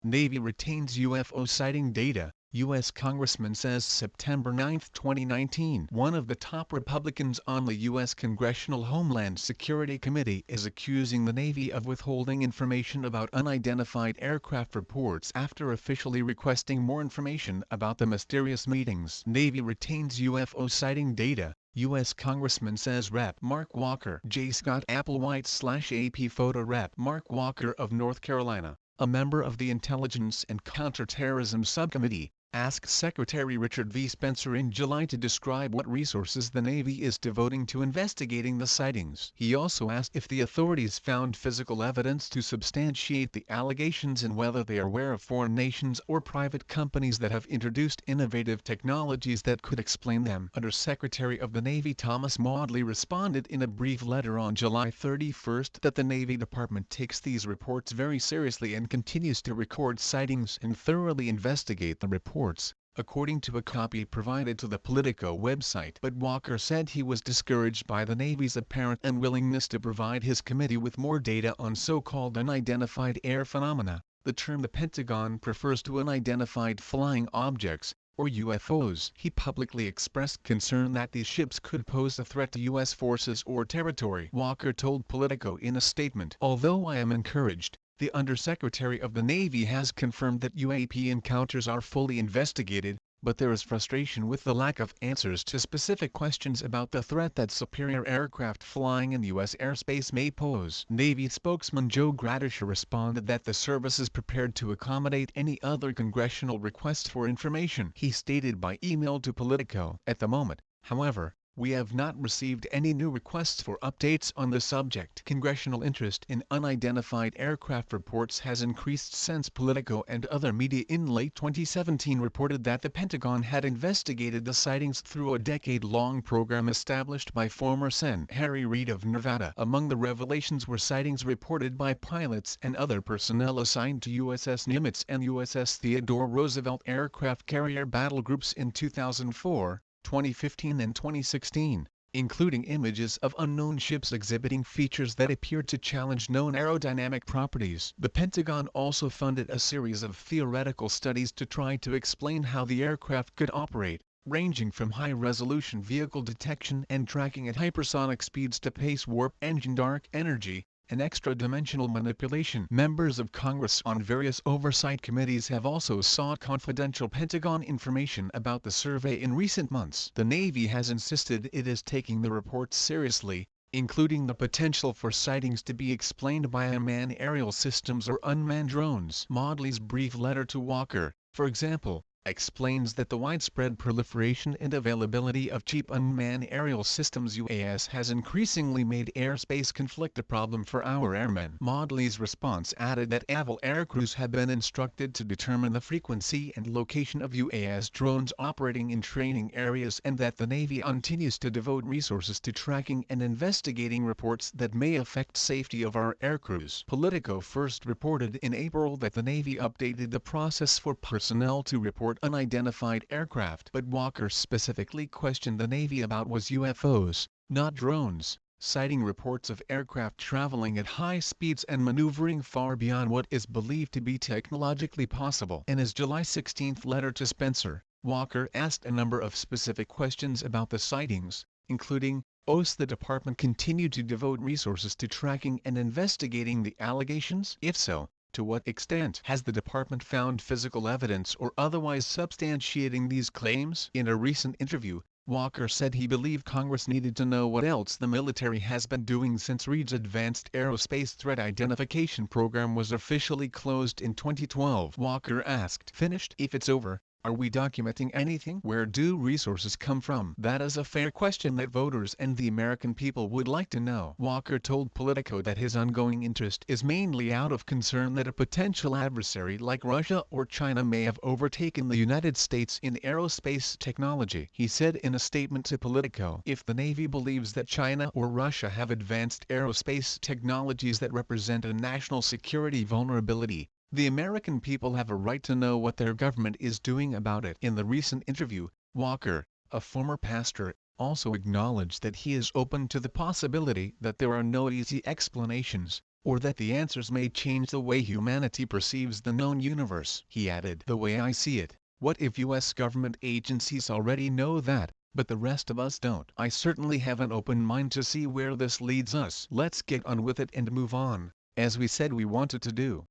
Navy retains UFO sighting data, U.S. Congressman says September 9, 2019. One of the top Republicans on the U.S. Congressional Homeland Security Committee is accusing the Navy of withholding information about unidentified aircraft reports after officially requesting more information about the mysterious meetings. Navy retains UFO sighting data, U.S. Congressman says Rep. Mark Walker. J. Scott Applewhite/AP Photo Rep. Mark Walker of North Carolina, a member of the Intelligence and Counterterrorism Subcommittee, asked Secretary Richard V. Spencer in July to describe what resources the Navy is devoting to investigating the sightings. He also asked if the authorities found physical evidence to substantiate the allegations and whether they are aware of foreign nations or private companies that have introduced innovative technologies that could explain them. Undersecretary of the Navy Thomas Maudley responded in a brief letter on July 31 that the Navy Department takes these reports very seriously and continues to record sightings and thoroughly investigate the reports, according to a copy provided to the Politico website. But Walker said he was discouraged by the Navy's apparent unwillingness to provide his committee with more data on so-called unidentified air phenomena, the term the Pentagon prefers to unidentified flying objects, or UFOs. He publicly expressed concern that these ships could pose a threat to U.S. forces or territory. Walker told Politico in a statement, "Although I am encouraged, the Undersecretary of the Navy has confirmed that UAP encounters are fully investigated, but there is frustration with the lack of answers to specific questions about the threat that superior aircraft flying in U.S. airspace may pose." Navy spokesman Joe Gradisher responded that the service is prepared to accommodate any other congressional requests for information. He stated by email to Politico, "At the moment, however, we have not received any new requests for updates on the subject." Congressional interest in unidentified aircraft reports has increased since Politico and other media in late 2017 reported that the Pentagon had investigated the sightings through a decade-long program established by former Sen. Harry Reid of Nevada. Among the revelations were sightings reported by pilots and other personnel assigned to USS Nimitz and USS Theodore Roosevelt aircraft carrier battle groups in 2004, 2015 and 2016, including images of unknown ships exhibiting features that appeared to challenge known aerodynamic properties. The Pentagon also funded a series of theoretical studies to try to explain how the aircraft could operate, ranging from high-resolution vehicle detection and tracking at hypersonic speeds to pace warp engine dark energy, and extra-dimensional manipulation. Members of Congress on various oversight committees have also sought confidential Pentagon information about the survey in recent months. The Navy has insisted it is taking the reports seriously, including the potential for sightings to be explained by unmanned aerial systems or unmanned drones. Maudley's brief letter to Walker, for example, explains that the widespread proliferation and availability of cheap unmanned aerial systems (UAS) has increasingly made airspace conflict a problem for our airmen. Maudley's response added that naval aircrews have been instructed to determine the frequency and location of UAS drones operating in training areas and that the Navy continues to devote resources to tracking and investigating reports that may affect safety of our aircrews. Politico first reported in April that the Navy updated the process for personnel to report unidentified aircraft, but Walker specifically questioned the Navy about was UFOs, not drones, citing reports of aircraft traveling at high speeds and maneuvering far beyond what is believed to be technologically possible. In his July 16 letter to Spencer, Walker asked a number of specific questions about the sightings, including, "Does the department continue to devote resources to tracking and investigating the allegations? If so, to what extent has the department found physical evidence or otherwise substantiating these claims?" In a recent interview, Walker said he believed Congress needed to know what else the military has been doing since Reed's Advanced Aerospace Threat Identification Program was officially closed in 2012. Walker asked, "Finished? If it's over, are we documenting anything? Where do resources come from?" That is a fair question that voters and the American people would like to know. Walker told Politico that his ongoing interest is mainly out of concern that a potential adversary like Russia or China may have overtaken the United States in aerospace technology. He said in a statement to Politico, "If the Navy believes that China or Russia have advanced aerospace technologies that represent a national security vulnerability, the American people have a right to know what their government is doing about it." In the recent interview, Walker, a former pastor, also acknowledged that he is open to the possibility that there are no easy explanations, or that the answers may change the way humanity perceives the known universe. He added, "The way I see it, what if U.S. government agencies already know that, but the rest of us don't? I certainly have an open mind to see where this leads us. Let's get on with it and move on, as we said we wanted to do."